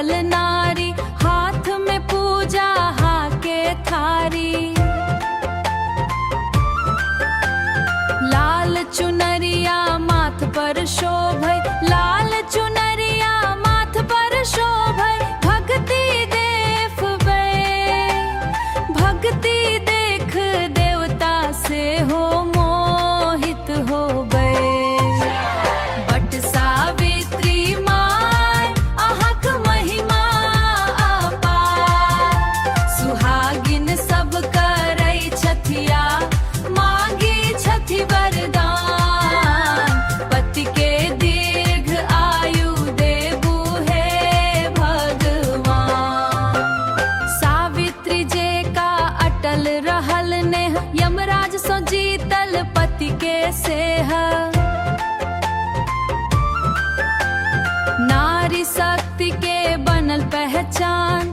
रहल नारी, हाथ में पूजा हाके थारी। लाल चुनरिया माथ पर शोभै, लाल चुनरिया माथ पर शोभै। भक्ति देखबै, भक्ति देख देवता से हो मोहित होबै। बट सावित्री माय अहाक महिमा अपार, सुहागिन सब करै छथिया, मांगी छथि वरदान। पति के दीर्घ आयु देबू हे भगवान। सावित्री जे का अटल रहल नेह, यमराज सो जीतल पति के सेह। नारी शक्ति के बनल पहचान,